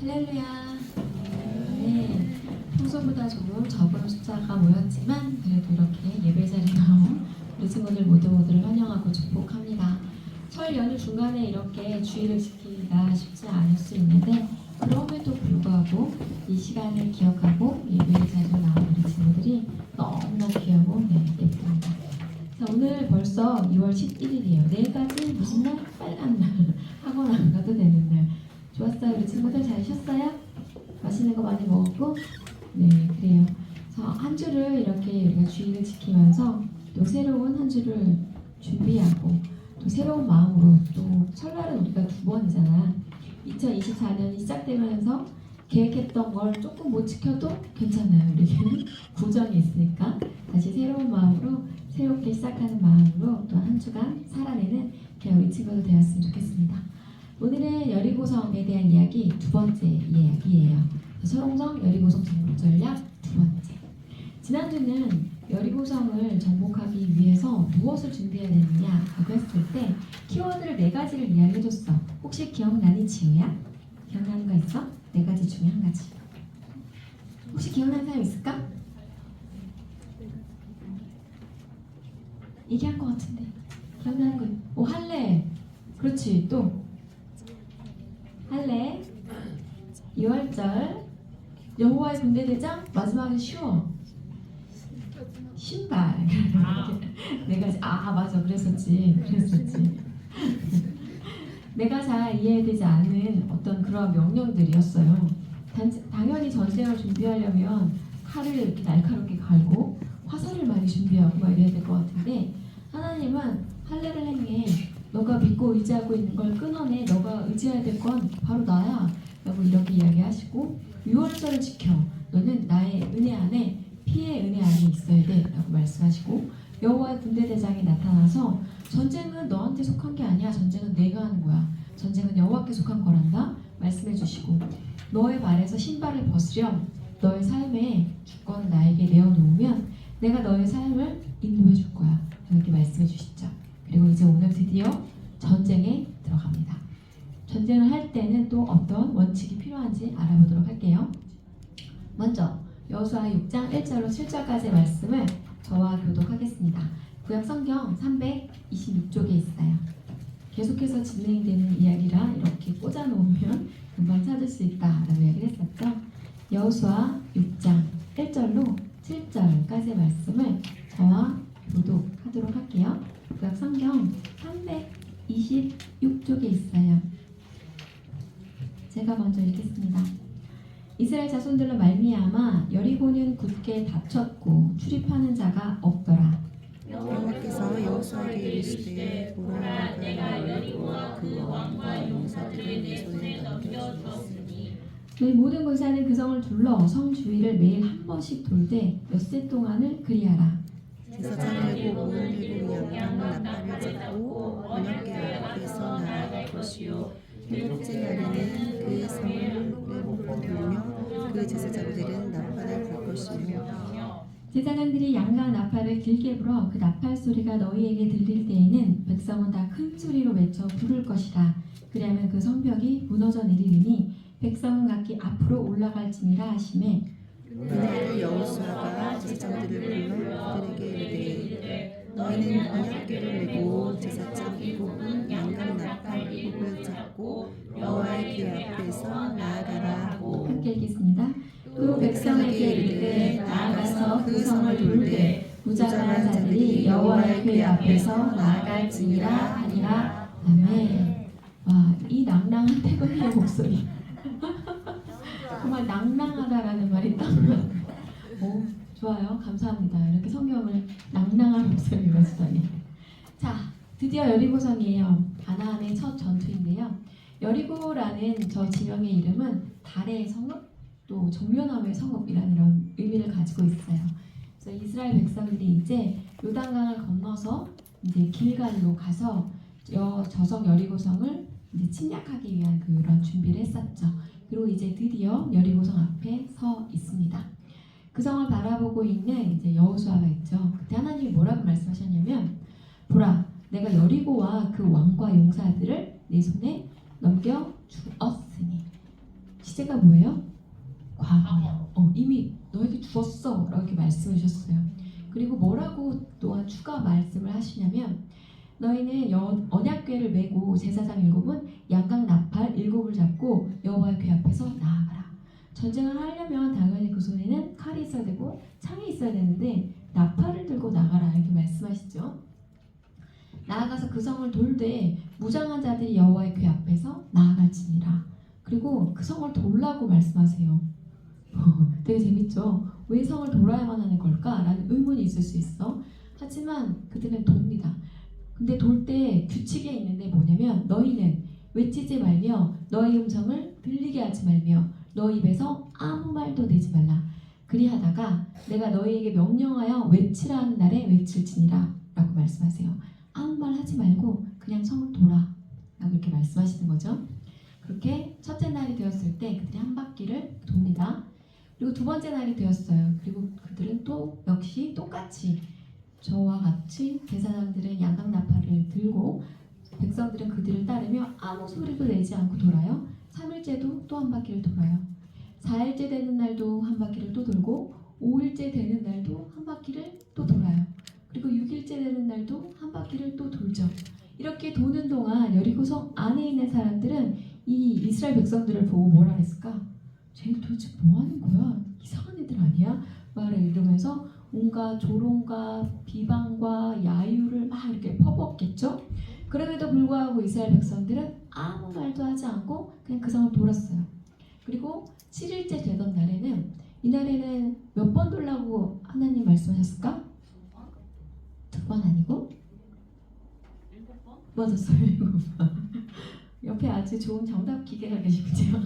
할렐루야. 네, 평소보다 조금 적은 숫자가 모였지만 그래도 이렇게 예배 자리에 나온 우리 친구들 모두를 환영하고 축복합니다. 설 연휴 중간에 이렇게 주일을 지키기가 쉽지 않을 수 있는데 그럼에도 불구하고 이 시간을 기억하고 예배 자리에 나온 우리 친구들이 너무나 귀하고 예쁩니다. 자, 오늘 벌써 2월 11일이에요. 내일까지 무슨 날? 빨간 날. 학원 안 가도 되는 날. 좋았어요? 우리 친구들 잘 쉬었어요? 맛있는 거 많이 먹었고? 네, 그래요. 그래서 한 주를 이렇게 우리가 주일을 지키면서 또 새로운 한 주를 준비하고 또 새로운 마음으로 또 설날은 우리가 두 번이잖아. 2024년이 시작되면서 계획했던 걸 조금 못 지켜도 괜찮아요. 우리는 구정이 있으니까 다시 새로운 마음으로 새롭게 시작하는 마음으로 또 한 주간 살아내는 그냥 우리 친구들 되었으면 좋겠습니다. 오늘은 여리고성에 대한 이야기 두 번째 이야기예요. 설홍성 여리고성 정복 전략 두 번째. 지난주는 여리고성을 정복하기 위해서 무엇을 준비해야 되느냐라고 했을 때 키워드를 4가지를 이야기해줬어. 혹시 기억나니 지우야? 기억나는 거 있어? 4가지 중에 한 가지. 혹시 기억나는 사람 있을까? 얘기한 것 같은데 기억나는 거. 오, 할례. 그렇지. 또 할례, 유월절, 여호와의 군대대장, 마지막에 쉬워. 신발. 4가지. 아, 맞아. 그랬었지. 내가 잘 이해되지 않는 어떤 그런 명령들이었어요. 당연히 전쟁을 준비하려면 칼을 이렇게 날카롭게 갈고 화살을 많이 준비하고 막 이래야 될 것 같은데 하나님은 할례를 행해. 너가 믿고 의지하고 있는 걸 끊어내. 너가 의지해야 될 건 바로 나야 라고 이렇게 이야기하시고 유월절을 지켜. 너는 나의 은혜 안에 피의 은혜 안에 있어야 돼 라고 말씀하시고 여호와의 군대대장이 나타나서 전쟁은 너한테 속한 게 아니야. 전쟁은 내가 하는 거야. 전쟁은 여호와께 속한 거란다 말씀해 주시고 너의 발에서 신발을 벗으렴. 너의 삶의 주권을 나에게 내어놓으면 내가 너의 삶을 인도해 줄 거야. 이렇게 말씀해 주시죠. 그리고 이제 오늘 드디어 전쟁에 들어갑니다. 전쟁을 할 때는 또 어떤 원칙이 필요한지 알아보도록 할게요. 먼저 여호수아 6장 1절로 7절까지의 말씀을 저와 교독하겠습니다. 구약 성경 326쪽에 있어요. 계속해서 진행되는 이야기라 이렇게 꽂아놓으면 금방 찾을 수 있다라고 이야기를 했었죠. 여호수아 6장 1절로 7절까지의 말씀을 저와 교독하도록 할게요. 구약 성경 326쪽에 있어요. 제가 먼저 읽겠습니다. 이스라엘 자손들로 말미암아 여리고는 굳게 닫혔고 출입하는 자가 없더라. 여호와께서 여호수아에게 이르시되 보라 내가 여리고와 그 왕과 용사들을 내 손에 넘겨주었으니 너희 모든 군사는 그 성을 둘러 성 주위를 매일 한 번씩 돌되 엿새 동안을 그리하라. 제사장을 들고 모든 들고 양양을 나팔을 잡고 언약궤 앞에서 나아갈 것이요 일곱째 날에는 그 성을 7번 돌며 그 제사장들은 나팔을 불 것이며 제사장들이 양과 나팔을 길게 불어 그 나팔 소리가 너희에게 들릴 때에는 백성은 다 큰 소리로 외쳐 부를 것이다. 그리하면 그 성벽이 무너져 내리리니 백성은 각기 앞으로 올라갈지니라 하시매 그날 여호수아가 제사장들을 불러 그들에게 이르되 너희는 언약궤를 메고 제사장 7은 양강 나팔 7을 잡고 여호와의 궤 앞에서 나아가라 하고 함께 읽겠습니다. 또 백성에게 이르되 나아가서 그 성을 돌되 무장한 자들이 여호와의 궤 앞에서 나아갈지니라 하니라. 아멘. 와, 이 낭랑한 태근의 목소리 정말 낭랑하다라는 말이 딱 오, 좋아요. 감사합니다. 이렇게 성경을 낭랑한 목소리로 쓰다니. 자, 드디어 여리고성이에요. 가나안의 첫 전투인데요. 여리고라는 저 지명의 이름은 달의 성읍, 또 정련함의 성읍이라는 이런 의미를 가지고 있어요. 그래서 이스라엘 백성들이 이제 요단강을 건너서 이제 길갈로 가서 저성 여리고성을 이제 침략하기 위한 그런 준비를 했었죠. 그리고 이제 드디어 여리고성 앞에 서 있습니다. 그 성을 바라보고 있는 이제 여호수아가 있죠. 그때 하나님이 뭐라고 말씀하셨냐면, 보라, 내가 여리고와 그 왕과 용사들을 내 손에 넘겨 주었으니. 시제가 뭐예요? 과거예요. 이미 너에게 주었어 라고 이렇게 말씀해 주셨어요. 그리고 뭐라고 또한 추가 말씀을 하시냐면 너희는 언약궤를 메고 제사장 7은 양각 나팔 7을 잡고 여호와의 궤 앞에서 나아가라. 전쟁을 하려면 당연히 그 손에는 칼이 있어야 되고 창이 있어야 되는데 나팔을 들고 나가라 이렇게 말씀하시죠. 나아가서 그 성을 돌되 무장한 자들이 여호와의 궤 앞에서 나아갈지니라. 그리고 그 성을 돌라고 말씀하세요. 되게 재밌죠? 왜 성을 돌아야만 하는 걸까? 라는 의문이 있을 수 있어. 하지만 그들은 돕니다. 근데 돌 때 규칙에 있는데 뭐냐면 너희는 외치지 말며 너희 음성을 들리게 하지 말며 너희 입에서 아무 말도 내지 말라. 그리하다가 내가 너희에게 명령하여 외치라 하는 날에 외칠지니라 라고 말씀하세요. 아무 말 하지 말고 그냥 성을 돌아 라고 이렇게 말씀하시는 거죠. 그렇게 첫째 날이 되었을 때 그들이 한 바퀴를 돕니다. 그리고 두 번째 날이 되었어요. 그리고 그들은 또 역시 똑같이 저와 같이 제사장들은 양각 나팔을 들고 백성들은 그들을 따르며 아무 소리도 내지 않고 돌아요. 3일째도 또 한 바퀴를 돌아요. 4일째 되는 날도 한 바퀴를 또 돌고 5일째 되는 날도 한 바퀴를 또 돌아요. 그리고 6일째 되는 날도 한 바퀴를 또 돌죠. 이렇게 도는 동안 여리고성 안에 있는 사람들은 이 이스라엘 백성들을 보고 뭐라 했을까? 쟤는 도대체 뭐 하는 거야? 이상한 애들 아니야? 말을 이러면서 온갖 조롱과 비방과 야유를 막 이렇게 퍼부었겠죠? 그럼에도 불구하고 이스라엘 백성들은 아무 말도 하지 않고 그냥 그 성을 돌았어요. 그리고 7일째 되던 날에는 이날에는 몇 번 돌라고 하나님 말씀하셨을까? 2번 아니고? 7번? 맞았어요. 7번. 옆에 아주 좋은 정답 기계가 계시군요.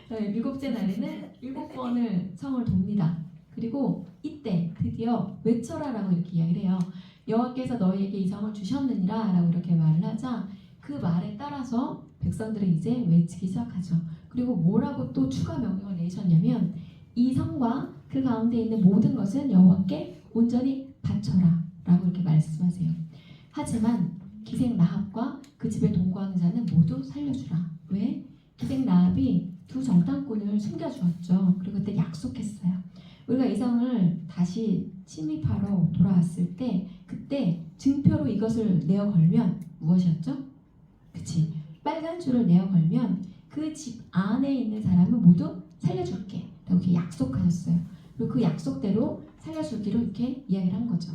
7째 날에는 7번을 성을 돕니다. 그리고 이때 드디어 외쳐라라고 이렇게 이야기를 해요. 여호와께서 너희에게 이 성을 주셨느니라 라고 이렇게 말을 하자 그 말에 따라서 백성들은 이제 외치기 시작하죠. 그리고 뭐라고 또 추가 명령을 내셨냐면 이 성과 그 가운데 있는 모든 것은 여호와께 온전히 바쳐라 라고 이렇게 말씀하세요. 하지만 기생 라합과 그 집에 동거하는 자는 모두 살려주라. 왜? 기생 라합이 두 정탐꾼을 숨겨주었죠. 그리고 그때 약속했어요. 우리가 이 성을 다시 침입하러 돌아왔을 때 그때 증표로 이것을 내어 걸면 무엇이었죠? 그치? 빨간 줄을 내어 걸면 그 집 안에 있는 사람은 모두 살려줄게 라고 이렇게 약속하셨어요. 그리고 그 약속대로 살려주기로 이렇게 이야기를 한 거죠.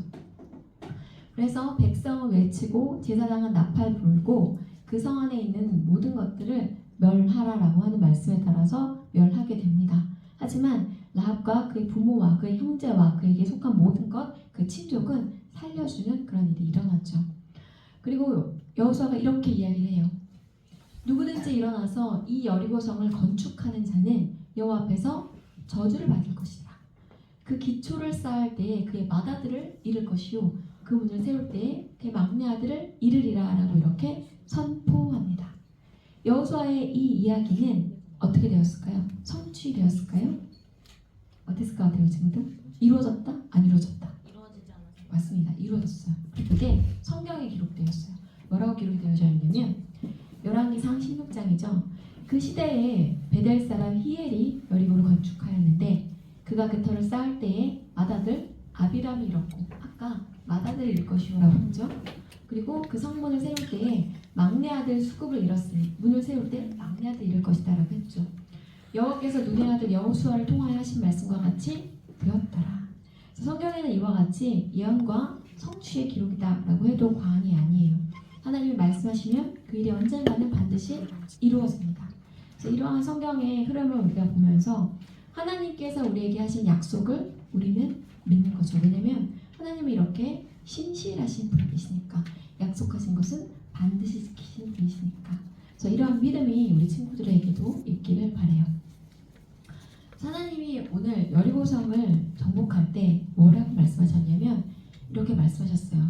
그래서 백성은 외치고 제사장은 나팔 불고 그 성 안에 있는 모든 것들을 멸하라라고 하는 말씀에 따라서 멸하게 됩니다. 하지만 라합과 그의 부모와 그의 형제와 그에게 속한 모든 것, 그 친족은 살려주는 그런 일이 일어났죠. 그리고 여호수아가 이렇게 이야기를 해요. 누구든지 일어나서 이 여리고성을 건축하는 자는 여호와 앞에서 저주를 받을 것이다. 그 기초를 쌓을 때에 그의 맏아들을 잃을 것이요 그 문을 세울 때에 그의 막내 아들을 잃으리라 라고 이렇게 선포합니다. 여호수아의 이 이야기는 어떻게 되었을까요? 성취되었을까요? 어땠을 것 같아요, 친구들? 이루어졌다? 안 이루어졌다? 이루어지지 않았어요. 맞습니다. 이루어졌어요. 그게 성경에 기록되었어요. 뭐라고 기록되어져 있냐면 열왕기상 16장이죠. 그 시대에 베델 사람 히엘이 여리고를 건축하였는데 그가 그 터를 쌓을 때에 맏아들 아비람이 잃었고 아까 맏아들을 잃을 것이오라고 했죠. 그리고 그 성문을 세울 때에 막내 아들 수급을 잃었으니 문을 세울 때 막내 아들 잃을 것이다 라고 했죠. 여호와께서 눈의 아들 여호수아를 통하여 하신 말씀과 같이 되었더라. 성경에는 이와 같이 예언과 성취의 기록이다 라고 해도 과언이 아니에요. 하나님이 말씀하시면 그 일이 언젠가는 반드시 이루어집니다. 그래서 이러한 성경의 흐름을 우리가 보면서 하나님께서 우리에게 하신 약속을 우리는 믿는 거죠. 왜냐면 하나님이 이렇게 신실하신 분이시니까 약속하신 것은 반드시 지키시는 분이시니까. 그래서 이러한 믿음이 우리 친구들에게도 있기를 바라요. 하나님이 오늘 여리고성을 정복할 때 뭐라고 말씀하셨냐면 이렇게 말씀하셨어요.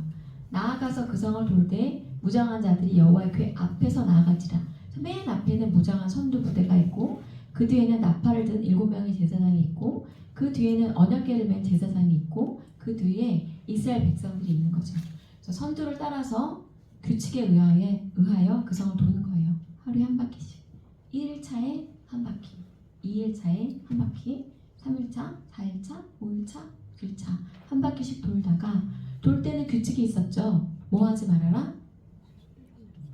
나아가서 그 성을 돌 때 무장한 자들이 여호와의 궤 앞에서 나아갈지라. 맨 앞에는 무장한 선두 부대가 있고 그 뒤에는 나팔을 든 7명의 제사장이 있고 그 뒤에는 언약궤를 맨 제사장이 있고 그 뒤에 이스라엘 백성들이 있는 거죠. 그래서 선두를 따라서 규칙에 의하여 그 성을 도는 거예요. 하루에 한 바퀴씩. 1일차에 한 바퀴, 2일차에 한 바퀴, 3일차, 4일차, 5일차, 6일차 한 바퀴씩 돌다가 돌 때는 규칙이 있었죠. 뭐 하지 말아라?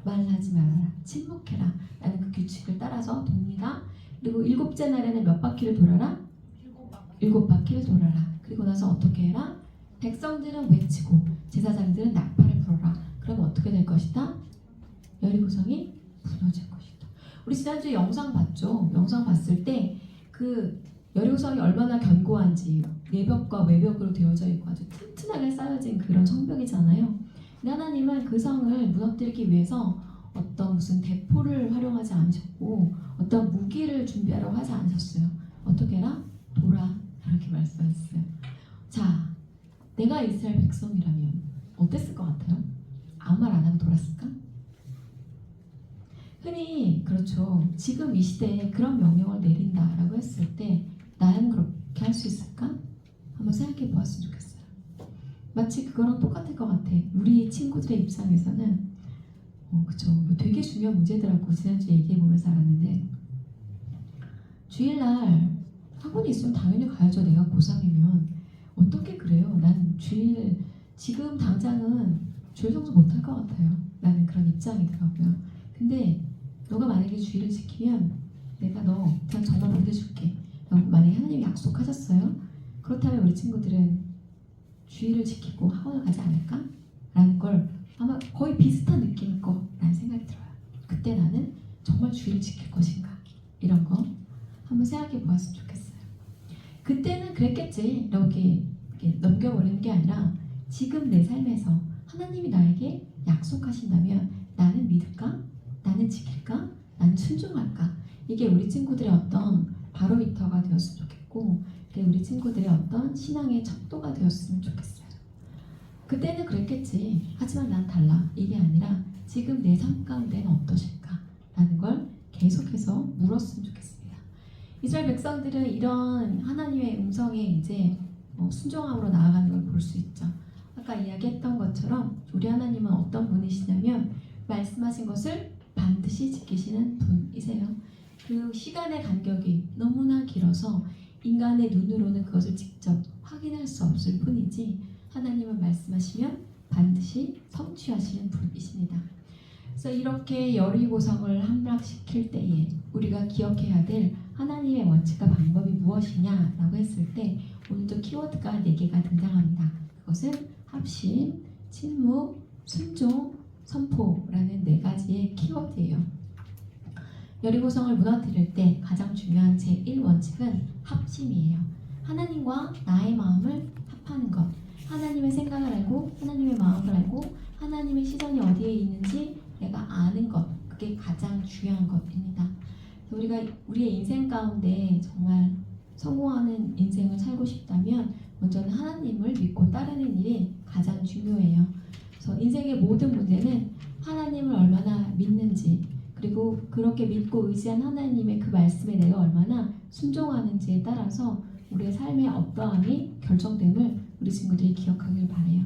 말하지 말아라. 침묵해라. 라는 그 규칙을 따라서 돕니다. 그리고 7째 날에는 몇 바퀴를 돌아라? 7바퀴를 돌아라. 그리고 나서 어떻게 해라? 백성들은 외치고 제사장들은 나팔을 불어라. 그럼 어떻게 될 것이다? 여리고성이 무너질 것이다. 우리 지난주에 영상 봤죠? 영상 봤을 때 그 여리고성이 얼마나 견고한지 내벽과 외벽으로 되어져 있고 아주 튼튼하게 쌓여진 그런 성벽이잖아요. 근데 하나님은 그 성을 무너뜨리기 위해서 어떤 무슨 대포를 활용하지 않으셨고 어떤 무기를 준비하라고 하지 않으셨어요. 어떻게 해라? 돌아. 이렇게 말씀하셨어요. 자, 내가 이스라엘 백성이라면 어땠을 것 같아요? 아무 말 안 하고 돌았을까? 흔히 그렇죠. 지금 이 시대에 그런 명령을 내린다라고 했을 때 나는 그렇게 할 수 있을까? 한번 생각해 보았으면 좋겠어요. 마치 그거랑 똑같을 것 같아. 우리 친구들의 입장에서는 그쵸. 되게 중요한 문제더라고. 지난주에 얘기해 보면서 알았는데 주일날 학원이 있으면 당연히 가야죠. 내가 고3이면 어떻게 그래요? 난 주일 지금 당장은 주일 성수 못할 것 같아요. 나는 그런 입장이더라고요. 근데 너가 만약에 주일을 지키면 내가 너 그냥 정말 보내줄게. 만약에 하나님이 약속하셨어요? 그렇다면 우리 친구들은 주일을 지키고 학원을 가지 않을까? 라는 걸 아마 거의 비슷한 느낌일 거라는 생각이 들어요. 그때 나는 정말 주일을 지킬 것인가? 이런 거 한번 생각해 보았으면 좋겠어요. 그때는 그랬겠지 이렇게 넘겨버리는 게 아니라 지금 내 삶에서 하나님이 나에게 약속하신다면 나는 믿을까? 나는 지킬까? 나는 순종할까? 이게 우리 친구들의 어떤 바로미터가 되었으면 좋겠고 그게 우리 친구들의 어떤 신앙의 척도가 되었으면 좋겠어요. 그때는 그랬겠지. 하지만 난 달라. 이게 아니라 지금 내 삶 가운데는 어떠실까? 라는 걸 계속해서 물었으면 좋겠습니다. 이스라엘 백성들은 이런 하나님의 음성에 이제 순종함으로 나아가는 걸 볼 수 있죠. 아까 이야기했던 것처럼 우리 하나님은 어떤 분이시냐면 말씀하신 것을 반드시 지키시는 분이세요. 그 시간의 간격이 너무나 길어서 인간의 눈으로는 그것을 직접 확인할 수 없을 뿐이지 하나님은 말씀하시면 반드시 성취하시는 분이십니다. 그래서 이렇게 여리고성을 함락시킬 때에 우리가 기억해야 될 하나님의 원칙과 방법이 무엇이냐라고 했을 때 오늘도 키워드가 4개가 등장합니다. 그것은 합심, 침묵, 순종, 선포라는 4가지의 키워드예요. 여리고성을 무너뜨릴 때 가장 중요한 제1원칙은 합심이에요. 하나님과 나의 마음을 합하는 것. 하나님의 생각을 알고 하나님의 마음을 알고 하나님의 시선이 어디에 있는지 내가 아는 것. 그게 가장 중요한 것입니다. 우리가 우리의 인생 가운데 정말 성공하는 인생을 살고 싶다면 먼저는 하나님을 믿고 따르는 일이 가장 중요해요. 그래서 인생의 모든 문제는 하나님을 얼마나 믿는지 그리고 그렇게 믿고 의지한 하나님의 그 말씀에 내가 얼마나 순종하는지에 따라서 우리의 삶의 어떠함이 결정됨을 우리 친구들이 기억하길 바라요.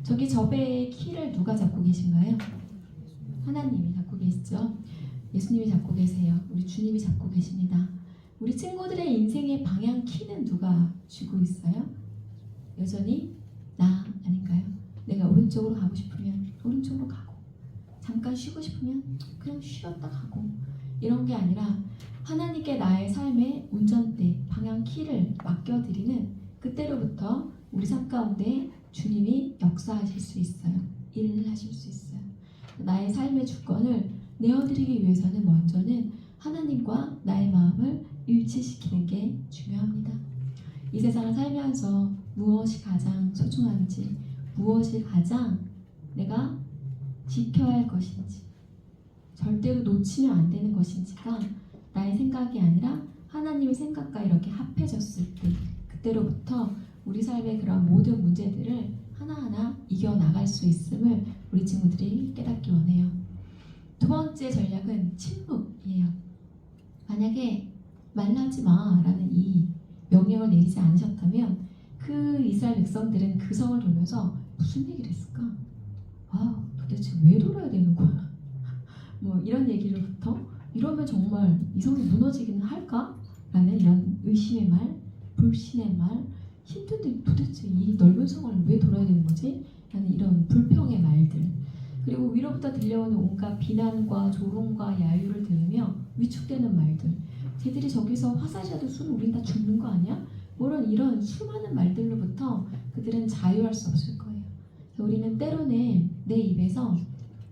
저기 저배의 키를 누가 잡고 계신가요? 하나님이 잡고 계시죠? 예수님이 잡고 계세요. 우리 주님이 잡고 계십니다. 우리 친구들의 인생의 방향 키는 누가 쥐고 있어요? 여전히 나 아닌가요? 내가 오른쪽으로 가고 싶으면 오른쪽으로 가고 잠깐 쉬고 싶으면 그냥 쉬었다 가고 이런 게 아니라 하나님께 나의 삶의 운전대, 방향 키를 맡겨드리는 그때로부터 우리 삶 가운데 주님이 역사하실 수 있어요. 일하실 수 있어요. 나의 삶의 주권을 내어드리기 위해서는 먼저는 하나님과 나의 마음을 일치시키는 게 중요합니다. 이 세상을 살면서 무엇이 가장 소중한지, 무엇이 가장 내가 지켜야 할 것인지, 절대로 놓치면 안 되는 것인지가 나의 생각이 아니라 하나님의 생각과 이렇게 합해졌을 때 그때로부터 우리 삶의 그런 모든 문제들을 하나하나 이겨나갈 수 있음을 우리 친구들이 깨닫기 원해요. 두 번째 전략은 침묵이에요. 만약에 말하지 마라는 이 명령을 내리지 않으셨다면 그 이스라엘 백성들은 그 성을 돌면서 무슨 얘기를 했을까? 도대체 왜 돌아야 되는 거야? 뭐 이런 얘기로부터 이러면 정말 이 성이 무너지기는 할까? 라는 이런 의심의 말, 불신의 말, 힘든데 도대체 이 넓은 성을 왜 돌아야 되는 거지? 라는 이런 불평의 말들, 그리고 위로부터 들려오는 온갖 비난과 조롱과 야유를 들으며 위축되는 말들, 쟤들이 저기서 화살이라도 쏘면 우린 다 죽는 거 아니야? 이런 수많은 말들로부터 그들은 자유할 수 없을 거예요. 우리는 때로는 내 입에서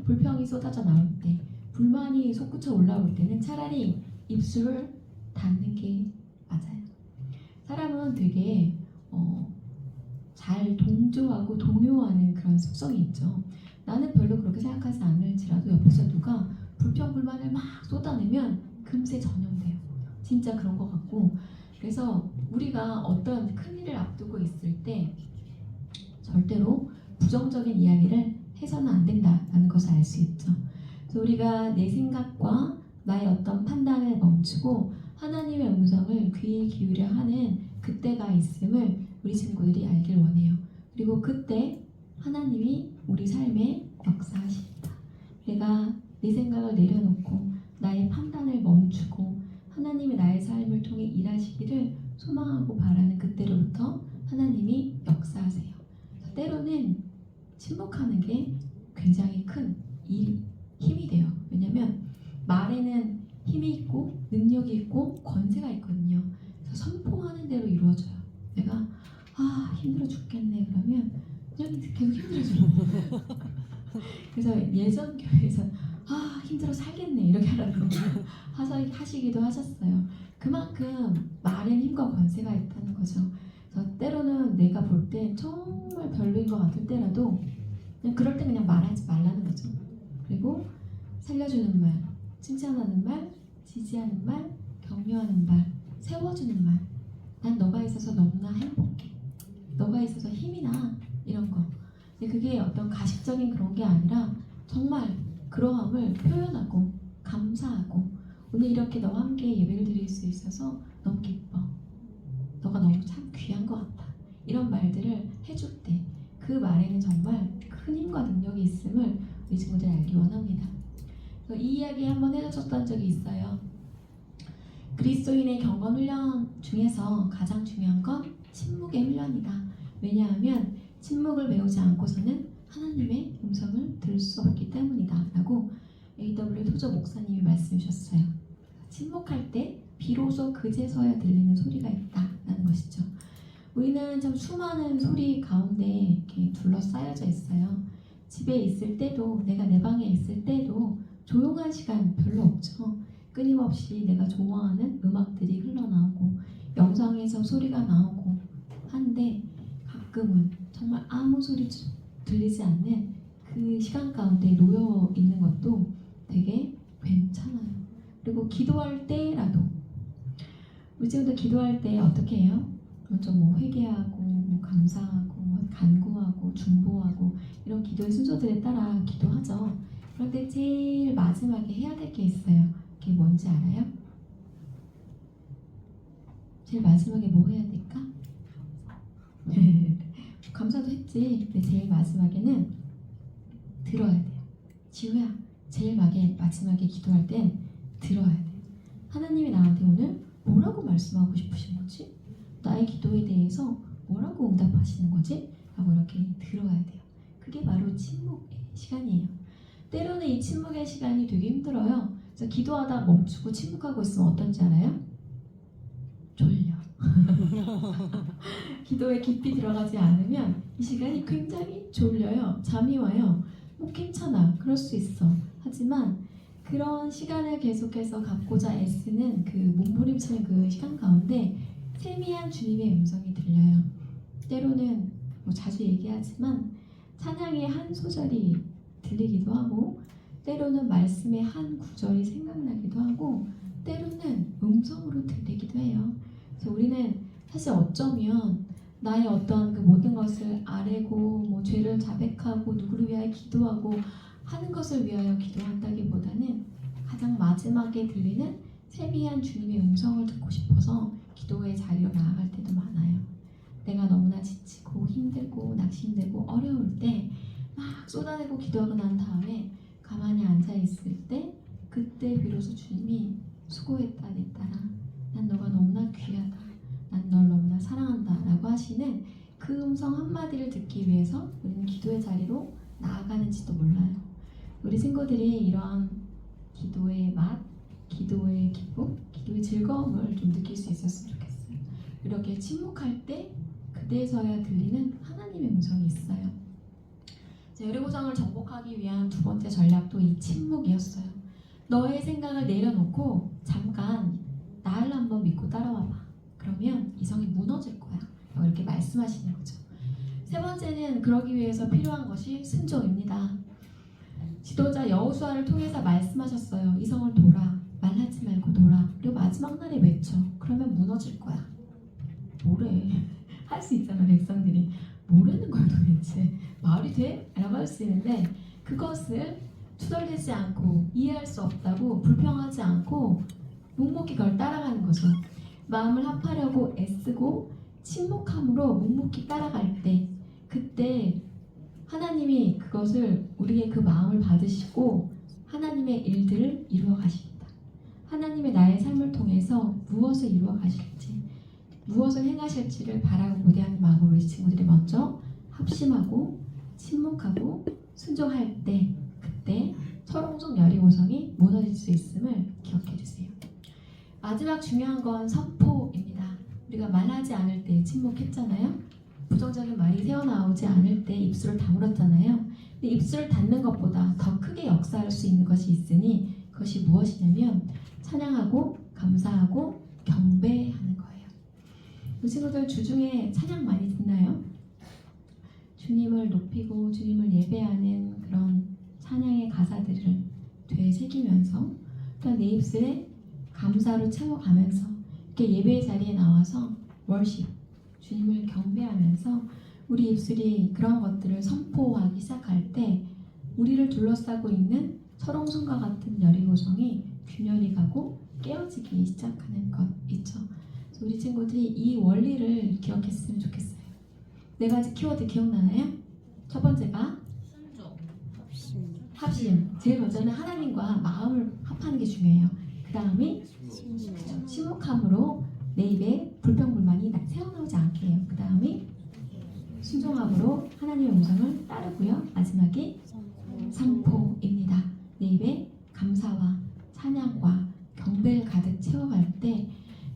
불평이 쏟아져 나올 때, 불만이 솟구쳐 올라올 때는 차라리 입술을 닫는 게 맞아요. 사람은 되게 잘 동조하고 동요하는 그런 습성이 있죠. 나는 별로 그렇게 생각하지 않을지라도 옆에서 누가 불평 불만을 막 쏟아내면 금세 전염돼요. 진짜 그런 것 같고, 그래서 우리가 어떤 큰 일을 앞두고 있을 때 절대로 부정적인 이야기를 해서는 안 된다라는 것을 알 수 있죠. 그래서 우리가 내 생각과 나의 어떤 판단을 멈추고 하나님의 음성을 귀 기울여 하는 그때가 있음을 우리 친구들이 알길 원해요. 그리고 그때 하나님이 우리 삶에 역사하십니다. 내가 내 생각을 내려놓고 나의 판단을 멈추고 하나님이 나의 삶을 통해 일하시기를 소망하고 바라는 그때로부터 하나님이 역사하세요. 때로는 침묵하는 게 굉장히 큰 힘이 돼요. 왜냐면 말에는 힘이 있고 능력이 있고 권세가 있거든요. 그래서 선포하는 대로 이루어져요. 내가 힘들어 죽겠네 그러면 그냥 계속 힘들어져요. 그래서 예전 교회에서 힘들어 살겠네 이렇게 하라고 하시기도 하셨어요. 그만큼 말엔 힘과 권세가 있다는 거죠. 그래서 때로는 내가 볼 때 정말 별로인 것 같을 때라도 그냥 그럴 때 그냥 말하지 말라는 거죠. 그리고 살려주는 말, 칭찬하는 말, 지지하는 말, 격려하는 말, 세워주는 말. 난 너가 있어서 너무나 행복해. 너가 있어서 힘이 나. 이런 거. 근데 그게 어떤 가식적인 그런 게 아니라 정말 그러함을 표현하고 감사하고 오늘 이렇게 너와 함께 예배를 드릴 수 있어서 너무 기뻐. 너가 너무 참 귀한 것 같아. 이런 말들을 해줄 때 그 말에는 정말 큰 힘과 능력이 있음을 우리 친구들이 알기 원합니다. 이 이야기 한번 해줬던 적이 있어요. 그리스도인의 경건 훈련 중에서 가장 중요한 건 침묵의 훈련이다. 왜냐하면 침묵을 배우지 않고서는 하나님의 음성을 들을 수 없기 때문이다 라고 A.W. 토저 목사님이 말씀해 주셨어요. 침묵할 때 비로소 그제서야 들리는 소리가 있다라는 것이죠. 우리는 참 수많은 소리 가운데 이렇게 둘러싸여져 있어요. 집에 있을 때도, 내가 내 방에 있을 때도 조용한 시간 별로 없죠. 끊임없이 내가 좋아하는 음악들이 흘러나오고 영상에서 소리가 나오고 한데 가끔은 정말 아무 소리 들리지 않는 그 시간 가운데 놓여 있는 것도 되게 괜찮아요. 그리고 기도할 때라도 우리 친구들 기도할 때 어떻게 해요? 먼저 회개하고 감사하고 간구하고 중보하고 이런 기도의 순서들에 따라 기도하죠. 그런데 제일 마지막에 해야 될 게 있어요. 그게 뭔지 알아요? 제일 마지막에 뭐 해야 될까? 감사도 했지. 근데 제일 마지막에는 들어야 돼요. 지우야, 제일 마지막에 기도할 땐 들어야 돼. 하나님이 나한테 오늘 뭐라고 말씀하고 싶으신 거지? 나의 기도에 대해서 뭐라고 응답하시는 거지? 라고 이렇게 들어야 돼요. 그게 바로 침묵의 시간이에요. 때로는 이 침묵의 시간이 되게 힘들어요. 그래서 기도하다 멈추고 침묵하고 있으면 어떤지 알아요? 졸려. 기도에 깊이 들어가지 않으면 이 시간이 굉장히 졸려요. 잠이 와요. 괜찮아. 그럴 수 있어. 하지만 그런 시간을 계속해서 갖고자 애쓰는 그 몸부림치는 그 시간 가운데 세미한 주님의 음성이 들려요. 때로는 자주 얘기하지만 찬양의 한 소절이 들리기도 하고 때로는 말씀의 한 구절이 생각나기도 하고 때로는 음성으로 들리기도 해요. 그래서 우리는 사실 어쩌면 나의 어떤 그 모든 것을 아뢰고 죄를 자백하고 누구를 위하여 기도하고 하는 것을 위하여 기도한다기보다는 가장 마지막에 들리는 세미한 주님의 음성을 듣고 싶어서 기도의 자리로 나아갈 때도 많아요. 내가 너무나 지치고 힘들고 낙심되고 어려울 때 막 쏟아내고 기도하고 난 다음에 가만히 앉아있을 때 그때 비로소 주님이 수고했다 내 딸아, 난 너가 너무나 귀하다, 난 널 너무나 사랑한다 라고 하시는 그 음성 한마디를 듣기 위해서 우리는 기도의 자리로 나아가는지도 몰라요. 우리 친구들이 이런 기도의 맛, 기도의 기쁨, 기도의 즐거움을 좀 느낄 수 있었으면 좋겠어요. 이렇게 침묵할 때 그때서야 들리는 하나님의 음성이 있어요. 여리고성을 정복하기 위한 두 번째 전략도 이 침묵이었어요. 너의 생각을 내려놓고 잠깐 나를 한번 믿고 따라와봐. 그러면 이 성이 무너질 거야. 이렇게 말씀하시는 거죠. 세 번째는 그러기 위해서 필요한 것이 순종입니다. 지도자 여호수아를 통해서 말씀하셨어요. 이 성을 돌아, 말하지 말고 돌아. 그리고 마지막 날에 외쳐. 그러면 무너질 거야. 뭐래? 할 수 있잖아, 백성들이. 뭐라는 거야 도대체? 말이 돼? 라고 할 수 있는데 그것을 투덜대지 않고 이해할 수 없다고 불평하지 않고 묵묵히 그걸 따라가는 거죠. 마음을 합하려고 애쓰고 침묵함으로 묵묵히 따라갈 때 그때 하나님이 그것을 우리의 그 마음을 받으시고 하나님의 일들을 이루어 가십니다. 하나님의 나의 삶을 통해서 무엇을 이루어 가실지 무엇을 행하실지를 바라고 고대하는 마음으로 우리 친구들이 먼저 합심하고 침묵하고 순종할 때 그때 철옹성 여리고성이 무너질 수 있음을 기억해 주세요. 마지막 중요한 건 선포입니다. 우리가 말하지 않을 때 침묵했잖아요. 부정적인 말이 새어나오지 않을 때 입술을 다물었잖아요. 근데 입술을 닫는 것보다 더 크게 역사할 수 있는 것이 있으니 그것이 무엇이냐면 찬양하고 감사하고 경배하는 거예요. 우리 친구들 주중에 찬양 많이 듣나요? 주님을 높이고 주님을 예배하는 그런 찬양의 가사들을 되새기면서 또 내 입술에 감사로 채워가면서 이렇게 예배의 자리에 나와서 월십, 주님을 경배하면서 우리 입술이 그런 것들을 선포하기 시작할 때 우리를 둘러싸고 있는 철옹성과 같은 여리고성이 균열이 가고 깨어지기 시작하는 것 있죠. 그래서 우리 친구들이 이 원리를 기억했으면 좋겠어요. 네 가지 키워드 기억나나요? 첫 번째가 순종. 합심. 제일 먼저는 하나님과 마음을 합하는 게 중요해요. 그 다음이 침묵함으로 내 입에 불평불만이 새어나오지 않게 해요. 그 다음이 순종함으로 하나님의 음성을 따르고요. 마지막이 선포입니다. 내 입에 감사와 찬양과 경배를 가득 채워갈 때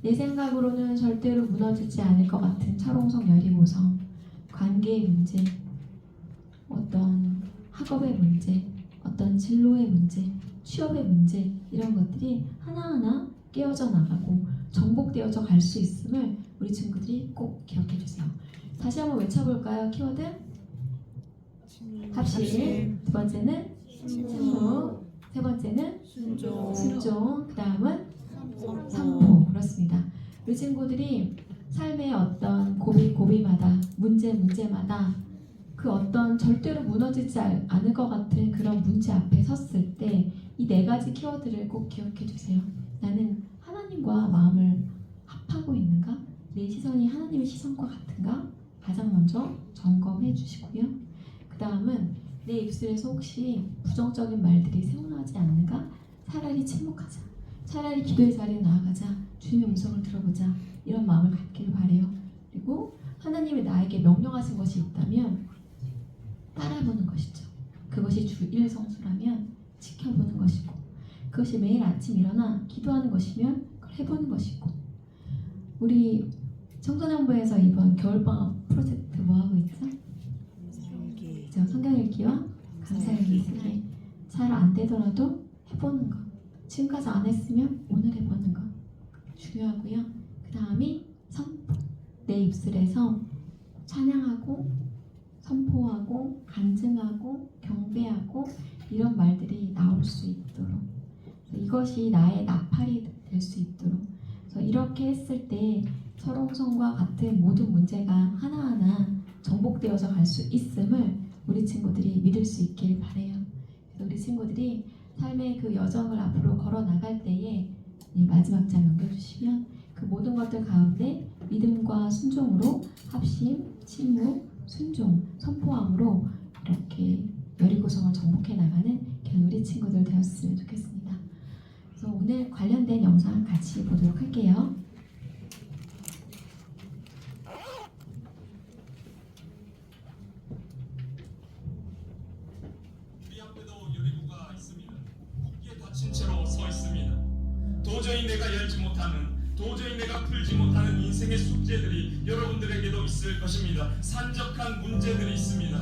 내 생각으로는 절대로 무너지지 않을 것 같은 철옹성 여리고성, 관계의 문제, 어떤 학업의 문제, 어떤 진로의 문제, 취업의 문제 이런 것들이 하나하나 깨어져 나가고 정복되어져 갈 수 있음을 우리 친구들이 꼭 기억해 주세요. 다시 한번 외쳐볼까요? 키워드 합심. 두 번째는 침묵. 세 번째는 순종. 그 다음은 선포. 그렇습니다. 우리 친구들이 삶의 어떤 고비마다 문제마다 그 어떤 절대로 무너지지 않을 것 같은 그런 문제 앞에 섰을 때 이 네 가지 키워드를 꼭 기억해 주세요. 나는 하나님과 마음을 합하고 있는가? 내 시선이 하나님의 시선과 같은가? 가장 먼저 점검해 주시고요. 그 다음은 내 입술에서 혹시 부정적인 말들이 새어나오지 않는가? 차라리 침묵하자. 차라리 기도의 자리에 나아가자. 주님의 음성을 들어보자. 이런 마음을 갖기를 바라요. 그리고 하나님이 나에게 명령하신 것이 있다면 따라보는 것이죠. 그것이 주 1성수라면 지켜보는 것이고 그것이 매일 아침 일어나 기도하는 것이면 그걸 해보는 것이고 우리 청소년부에서 이번 겨울방학 프로젝트 뭐하고 있죠? 그죠? 성경 읽기와 감사 읽기 쓰기 잘 안 되더라도 해보는 것 지금까지 안 했으면 오늘 해보는 것 중요하고요. 그 다음이 선포 내 입술에서 찬양하고 선포하고 간증하고 경배하고 이런 말들이 나올 수 있도록 이것이 나의 나팔이 될 수 있도록 그래서 이렇게 했을 때 철옹성과 같은 모든 문제가 하나하나 정복되어져 갈 수 있음을 우리 친구들이 믿을 수 있길 바라요. 그래서 우리 친구들이 삶의 그 여정을 앞으로 걸어 나갈 때에 이 마지막 장 넘겨주시면 그 모든 것들 가운데 믿음과 순종으로 합심, 침묵, 순종, 선포함으로 이렇게 여리고성을 정복해 나가는 우리 친구들 되었으면 좋겠습니다. 그래서 오늘 관련된 영상 같이 보도록 할게요. 우리 앞에도 여리고가 있습니다. 굳게 닫힌 채로 서 있습니다. 도저히 내가 열지 못하는, 도저히 내가 풀지 못하는 인생의 숙제들이 여러분들에게도 있을 것입니다. 산적한 문제들이 있습니다.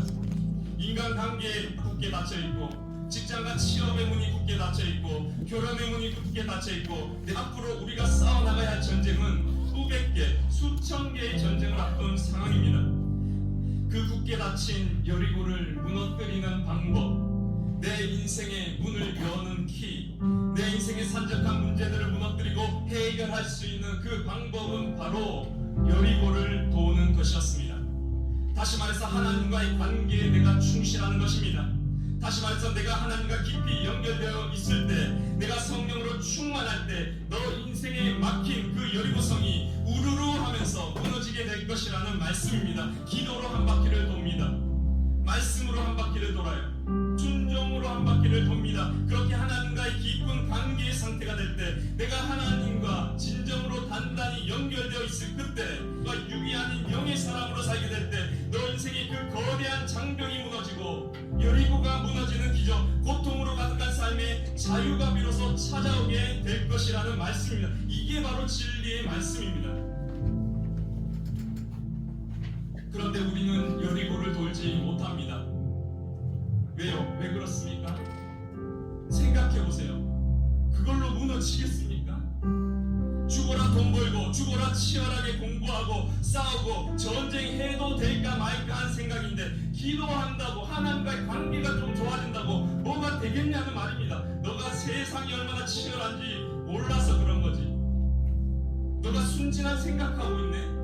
인간관계에 굳게 닫혀있고, 직장과 취업의 문이 굳게 닫혀있고, 결혼의 문이 굳게 닫혀있고, 앞으로 우리가 싸워나가야 할 전쟁은 수백 개, 수천 개의 전쟁을 앞둔 상황입니다. 그 굳게 닫힌 여리고를 무너뜨리는 방법, 내 인생의 문을 여는 키, 내 인생의 산적한 문제들을 무너뜨리고 해결할 수 있는 그 방법은 바로 여리고를 도우는 것이었습니다. 다시 말해서 하나님과의 관계에 내가 충실하는 것입니다. 다시 말해서 내가 하나님과 깊이 연결되어 있을 때, 내가 성령으로 충만할 때 너 인생에 막힌 그 여리고성이 우르르 하면서 무너지게 될 것이라는 말씀입니다. 기도로 한 바퀴를 돕니다. 말씀으로 한 바퀴를 돌아요. 순종으로 한 바퀴를 돕니다. 그렇게 하나님과의 깊은 관계의 상태가 될 때, 내가 하나님과 진정으로 단단히 연결되어 있을 그때, 너가 육이 아닌 영의 사람으로 살게 될 때, 너 인생의 그 거대한 장벽이 무너지고 여리고가 무너지는 기적, 고통으로 가득한 삶의 자유가 비로소 찾아오게 될 것이라는 말씀입니다. 이게 바로 진리의 말씀입니다. 그런데 우리는 여리고를 돌지 못합니다. 왜요? 왜 그렇습니까? 생각해보세요. 그걸로 무너지겠습니까? 죽어라 돈 벌고, 죽어라 치열하게 공부하고 싸우고 전쟁해도 될까 말까 한 생각인데, 기도한다고 하나님과의 관계가 좀 좋아진다고 뭐가 되겠냐는 말입니다. 너가 세상이 얼마나 치열한지 몰라서 그런 거지. 너가 순진한 생각하고 있네.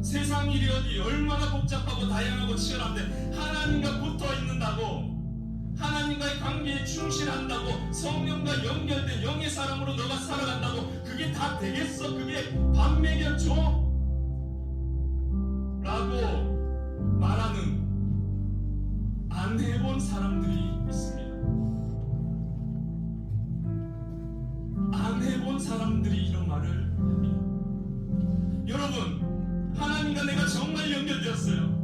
세상 일이 어디 얼마나 복잡하고 다양하고 치열한데, 하나님과 붙어 있는다고, 하나님과의 관계에 충실한다고, 성령과 연결된 영의 사람으로 너가 살아간다고 그게 다 되겠어? 그게 밥 먹여줘? 라고 말하는, 안 해본 사람들이 있습니다. 안 해본 사람들이 이런 말을 합니다. 여러분, 하나님과 내가 정말 연결되었어요.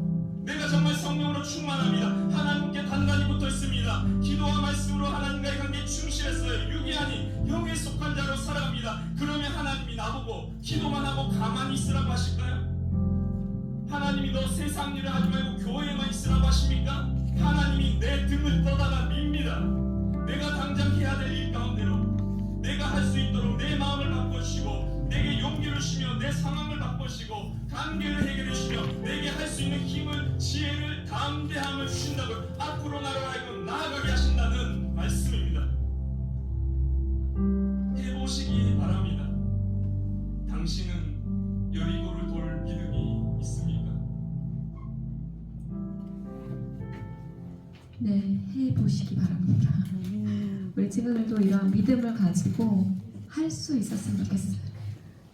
내가 정말 성령으로 충만합니다. 하나님께 단단히 붙어 있습니다. 기도와 말씀으로 하나님과의 관계에 충실했어요. 육이 아닌 영에 속한 자로 살아갑니다. 그러면 하나님이 나보고 기도만 하고 가만히 있으라고 하실까요? 하나님이 너 세상 일을 하지 말고 교회에만 있으라고 하십니까? 하나님이 내 등을 떠다가 밉니다. 내가 당장 해야 될 일 가운데로 내가 할 수 있도록 내 마음을 바꿔주시고, 내게 용기를 주시며 내 상황을 바꿔주시고 관계를 해결해 주시며 내게 할 수 있는 힘을, 지혜를, 담대함을 주신다고, 앞으로 나를 하여금 나아가게 하신다는 말씀입니다. 해보시기 바랍니다. 당신은 여리고를 돌 믿음이 있습니까? 네, 해보시기 바랍니다. 우리 친구들도 이런 믿음을 가지고 할 수 있었으면 좋겠어요.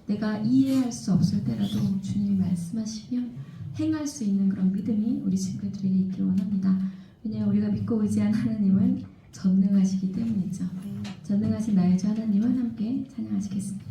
내가 이해할 수 없을 때라도 주님이 말씀하시면 행할 수 있는 그런 믿음이 우리 친구들에게 있길 원합니다. 왜냐하면 우리가 믿고 의지한 하나님은 전능하시기 때문이죠. 전능하신 나의 주 하나님을 함께 찬양하시겠습니다.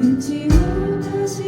잊지 못하시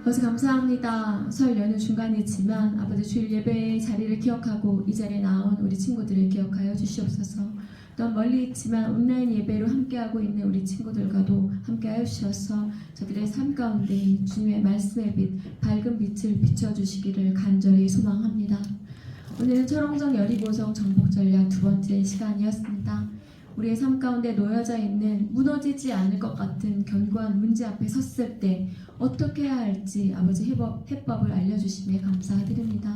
아버지 감사합니다. 설 연휴 중간이지만 아버지 주일 예배의 자리를 기억하고 이 자리에 나온 우리 친구들을 기억하여 주시옵소서. 또 멀리 있지만 온라인 예배로 함께하고 있는 우리 친구들과도 함께하여 주셔서 저들의 삶 가운데 주님의 말씀의 빛, 밝은 빛을 비춰주시기를 간절히 소망합니다. 오늘은 철옹정 여리고성 정복전략 두 번째 시간이었습니다. 우리의 삶 가운데 놓여져 있는 무너지지 않을 것 같은 견고한 문제 앞에 섰을 때 어떻게 해야 할지 아버지 해법을 알려주심에 감사드립니다.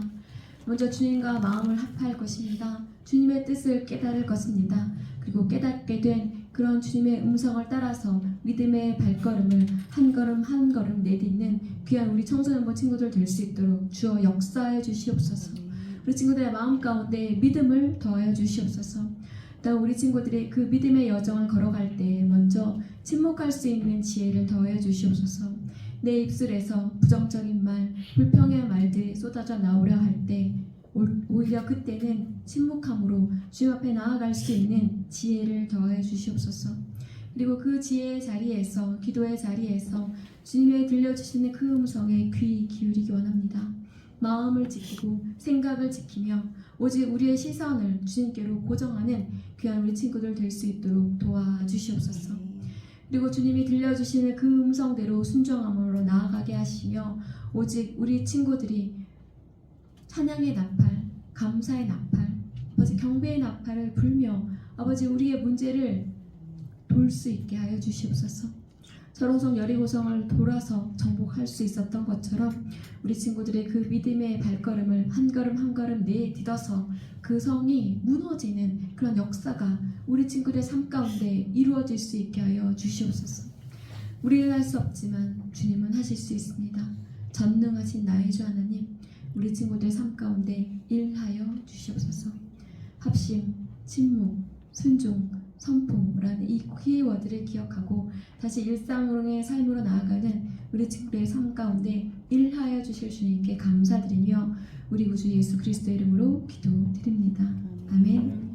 먼저 주님과 마음을 합할 것입니다. 주님의 뜻을 깨달을 것입니다. 그리고 깨닫게 된 그런 주님의 음성을 따라서 믿음의 발걸음을 한 걸음 한 걸음 내딛는 귀한 우리 청소년부 친구들 될 수 있도록 주어 역사해 주시옵소서. 우리 친구들의 마음 가운데 믿음을 더하여 주시옵소서. 또 우리 친구들이 그 믿음의 여정을 걸어갈 때 먼저 침묵할 수 있는 지혜를 더해 주시옵소서. 내 입술에서 부정적인 말, 불평의 말들이 쏟아져 나오려 할 때 오히려 그때는 침묵함으로 주님 앞에 나아갈 수 있는 지혜를 더해 주시옵소서. 그리고 그 지혜의 자리에서, 기도의 자리에서 주님의 들려주시는 그 음성에 귀 기울이기 원합니다. 마음을 지키고 생각을 지키며 오직 우리의 시선을 주님께로 고정하는 귀한 우리 친구들 될 수 있도록 도와주시옵소서. 그리고 주님이 들려주시는 그 음성대로 순종함으로 나아가게 하시며 오직 우리 친구들이 찬양의 나팔, 감사의 나팔, 아버지 경배의 나팔을 불며 아버지 우리의 문제를 돌 수 있게 하여 주시옵소서. 철옹성 여리고성을 돌아서 정복할 수 있었던 것처럼 우리 친구들의 그 믿음의 발걸음을 한 걸음 한 걸음 내딛어서 그 성이 무너지는 그런 역사가 우리 친구들의 삶 가운데 이루어질 수 있게 하여 주시옵소서. 우리는 할 수 없지만 주님은 하실 수 있습니다. 전능하신 나의 주 하나님, 우리 친구들의 삶 가운데 일하여 주시옵소서. 합심, 침묵, 순종, 선포라는 이 키워드를 기억하고 다시 일상의 삶으로 나아가는 우리 친구들의 삶 가운데 일하여 주실 주님께 감사드리며 우리 구주 예수 그리스도의 이름으로 기도드립니다. 아멘.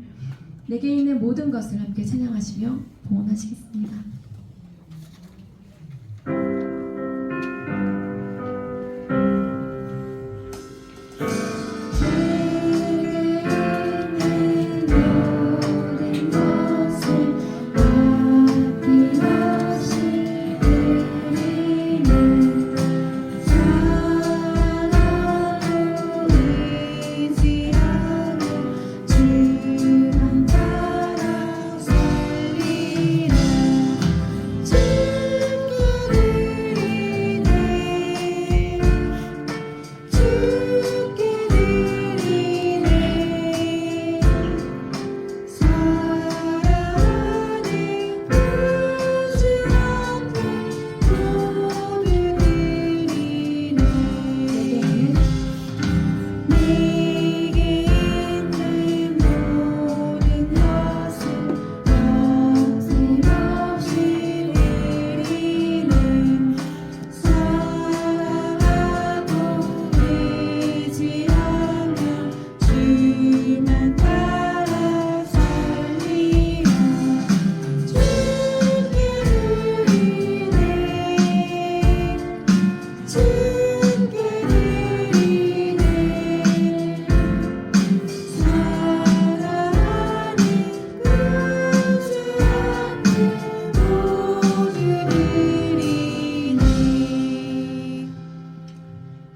내게 있는 모든 것을 함께 찬양하시며 봉헌하시겠습니다.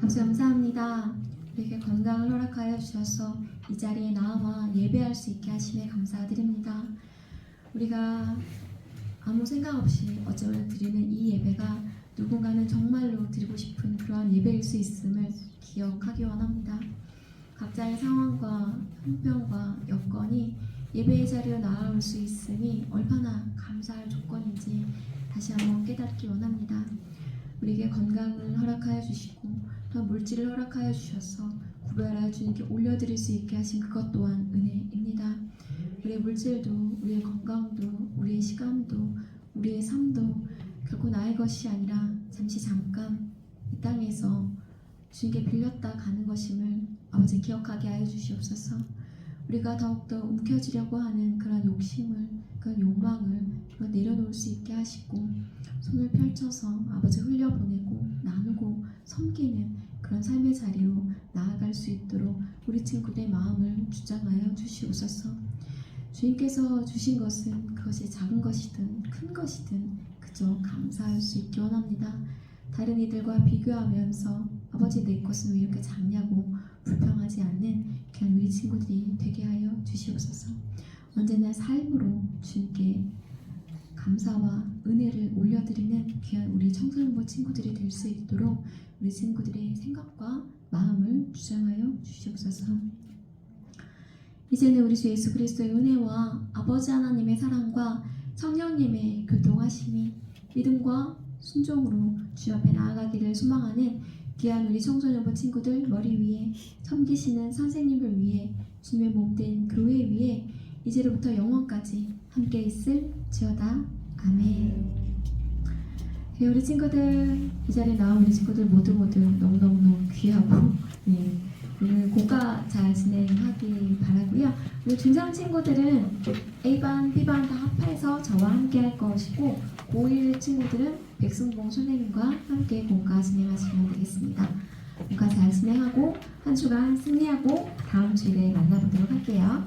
감사합니다. 우리에게 건강을 허락하여 주셔서 이 자리에 나와 예배할 수 있게 하심에 감사드립니다. 우리가 아무 생각 없이 어쩌면 드리는 이 예배가 누군가는 정말로 드리고 싶은 그러한 예배일 수 있음을 기억하기 원합니다. 각자의 상황과 형편과 여건이 예배의 자리로 나아올 수 있으니 얼마나 감사할 조건인지 다시 한번 깨닫기 원합니다. 우리에게 건강을 허락하여 주시고 또 물질을 허락하여 주셔서 구별하여 주님께 올려드릴 수 있게 하신 그것 또한 은혜입니다. 우리의 물질도, 우리의 건강도, 우리의 시간도, 우리의 삶도 결코 나의 것이 아니라 잠시 잠깐 이 땅에서 주님께 빌렸다 가는 것임을 아버지 기억하게 하여 주시옵소서. 우리가 더욱더 움켜쥐려고 하는 그런 욕심을, 그런 욕망을 그런 내려놓을 수 있게 하시고 손을 펼쳐서 아버지 흘려보내고 나누고 섬기는 그런 삶의 자리로 나아갈 수 있도록 우리 친구들의 마음을 주장하여 주시옵소서. 주님께서 주신 것은 그것이 작은 것이든 큰 것이든 그저 감사할 수 있기 원합니다. 다른 이들과 비교하면서 아버지 내 것은 왜 이렇게 작냐고 불평하지 않는 그냥 우리 친구들이 되게 하여 주시옵소서. 언제나 삶으로 주님께 감사와 은혜를 올려드리는 귀한 우리 청소년부 친구들이 될 수 있도록 우리 친구들의 생각과 마음을 주장하여 주시옵소서. 이제는 우리 주 예수 그리스도의 은혜와 아버지 하나님의 사랑과 성령님의 교통하심이 믿음과 순종으로 주 앞에 나아가기를 소망하는 귀한 우리 청소년부 친구들 머리 위에 섬기시는 선생님을 위해 주님의 몸된 교회 위에 이제로부터 영원까지 함께 있을 지어다. 아멘. 네, 우리 친구들 이 자리에 나온 우리 친구들 모두 너무너무 귀하고 오늘 고가 잘 진행하기 바라고요. 우리 중상 친구들은 A반, B반 다 합해서 저와 함께 할 것이고 고1 친구들은 백승봉 선생님과 함께 고가 진행하시면 되겠습니다. 고가 잘 진행하고 한 주간 승리하고 다음 주일에 만나보도록 할게요.